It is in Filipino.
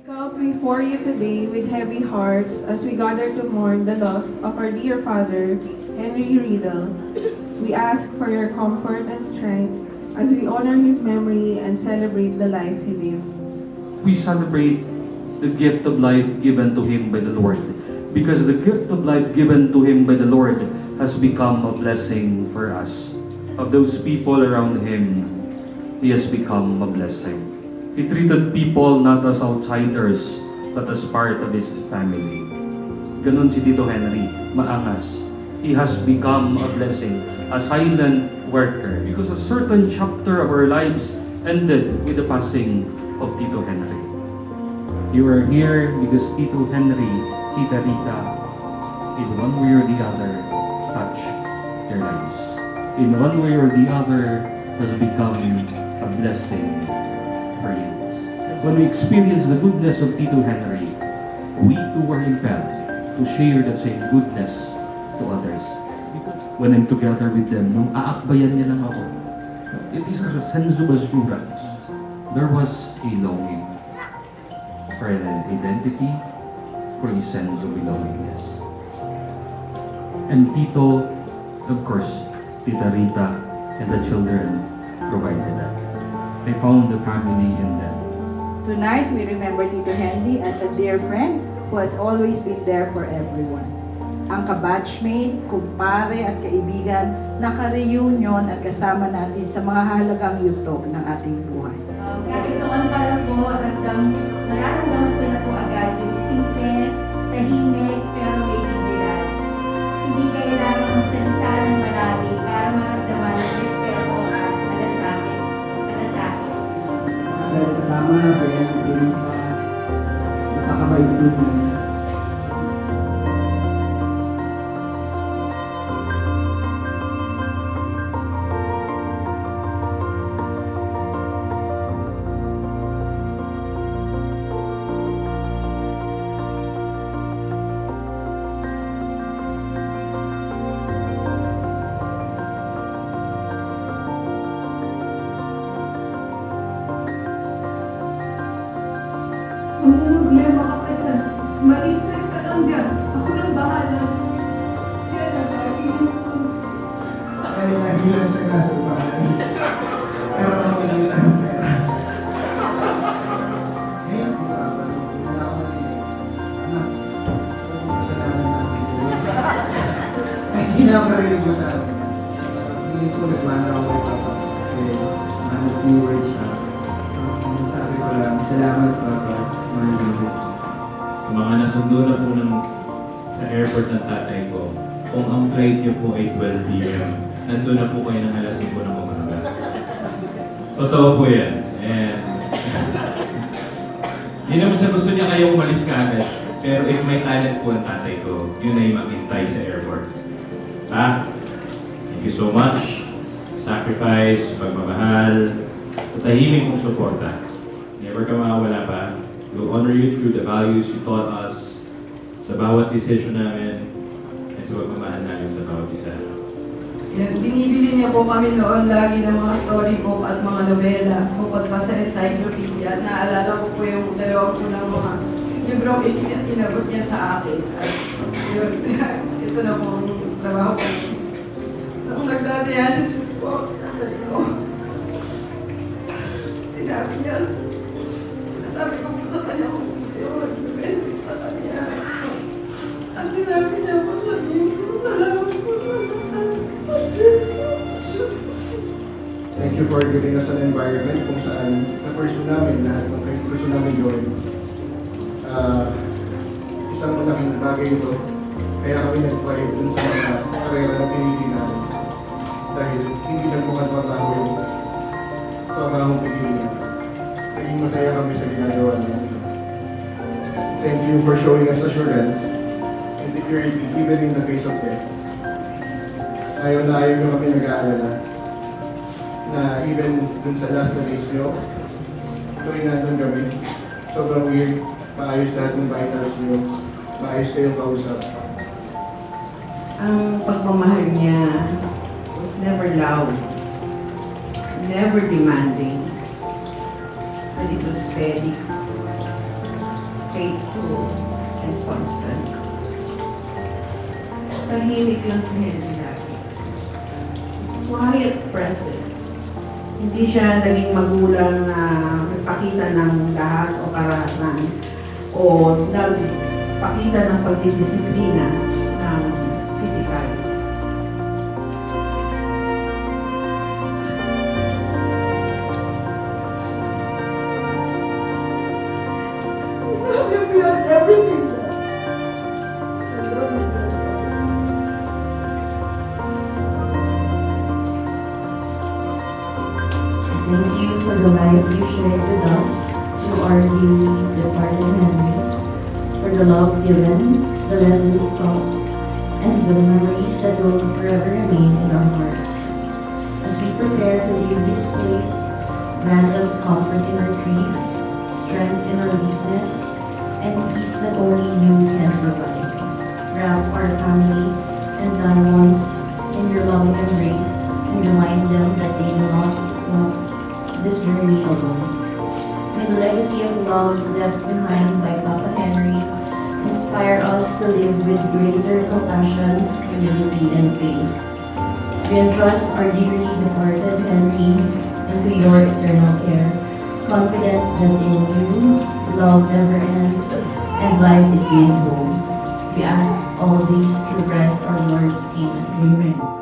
Come before you today with heavy hearts as we gather to mourn the loss of our dear father, Henry Riddle. We ask for your comfort and strength as we honor his memory and celebrate the life he lived. We celebrate the gift of life given to him by the Lord, because the gift of life given to him by the Lord has become a blessing for us. Of those people around him, he has become a blessing. He treated people not as outsiders, but as part of his family. Ganon si Tito Henry, maangas. He has become a blessing, a silent worker, because a certain chapter of our lives ended with the passing of Tito Henry. You are here because Tito Henry, Tita Rita, in one way or the other, touched your lives. In one way or the other, has become a blessing for you. When we experience the goodness of Tito Henry, we too were impelled to share that same goodness to others. Because when I'm together with them, nung aakbayan niya lang ako, it is a sense of assurance. There was a longing for an identity, for a sense of belongingness. And Tito, of course, Tita Rita, and the children provided that. They found the family in them. Tonight, we remember Tito Henry as a dear friend who has always been there for everyone. Ang kabatchmate, kumpare at kaibigan na ka-reunion at kasama natin sa mga halagang yugto ng ating buhay. Kahit noon para po, nararamdaman ko na po agad yung simple, tahimik, pero may dignidad. Hindi kailangan magsalita ng marami para maramdaman ang respeto at malasakit. Kasi kasama sa yan si Rita, napakabait niya. Kung problema ka pa dyan, ma-stress ka lang dyan. Ako nang bahala. Kaya nagagawin ko. Kahit lagi lang siya nasa bahay. Pero nakakita ng pera. Ngayon, hindi na ako anak, siya namin ay kinaparinig mo sa akin. Hindi ko nagmana ako kay Papa kasi few words siya. Sabi ko lang, salamat Papa. Sa mga nasundo na po sa airport ng tatay ko, kung ang flight niyo po ay 12 p.m., nandun na po kayo ng alas 5 ng umaga. Totoo po yan. And hindi naman sa gusto niya kayo umalis ka agad. Pero if may talent po ang tatay ko, yun ay maghintay sa airport. Thank you so much. Sacrifice, pagmamahal, tahimik mong suporta. Never ka makawala pa. We'll honor you through the values you taught us sa bawat decision namin at sa pagmamahal namin sa bawat isa. Yan, binibili niya po kami noon lagi ng mga storybook at mga nobela bukod pa sa encyclopedia. Naalala ko po yung dalawang unang mga librong inabot niya sa akin. At yun, ito na po ang trabaho ko. Nung nagdadialysis po, sinabi niya, sinasabi ko po sa kanya kung sino yun, depende sa kanya. At sinabi niya po sabihin ko, salamat po. Thank you for giving us an environment kung saan na-pursue namin lahat ng gusto namin gawin. Isang malaking bagay ito. Kaya kami nag-thrive dun sa mga karera na pinili namin. Dahil hindi lang mukhang trabaho yung trabahong pinili namin. Naging masaya kami sa ginagawa namin. Thank you for showing us assurance and security even in the face of death. Ayaw na ayaw nyo kami nag-aalala na even dun sa last na days nyo, tuwing nandun kami, sobrang weird, maayos lahat ng vitals nyo, maayos kayong kausap. Ang pagmamahal niya was never loud, never demanding, but it was steady. faithful, and constant. Tahimik lang si Henry lagi. His quiet presence. Hindi siya naging magulang na nagpakita ng dahas o karahasan o nagpakita ng pagdidisiplina ng physical. Thank you for the life you shared with us through our dearly departed Henry, for the love given, the lessons taught, and the memories that will forever remain in our hearts. As we prepare to leave this place, grant us comfort in our grief, strength in our weakness, and peace that only you can provide. Wrap our family and loved ones in your loving embrace and remind them that they do not walk this journey alone. May the legacy of love left behind by Papa Henry inspire us to live with greater compassion, humility, and faith. We entrust our dearly departed Henry into your eternal care, confident that in you, love never ends and life is made whole. We ask all these through Christ our Lord. Amen. Amen.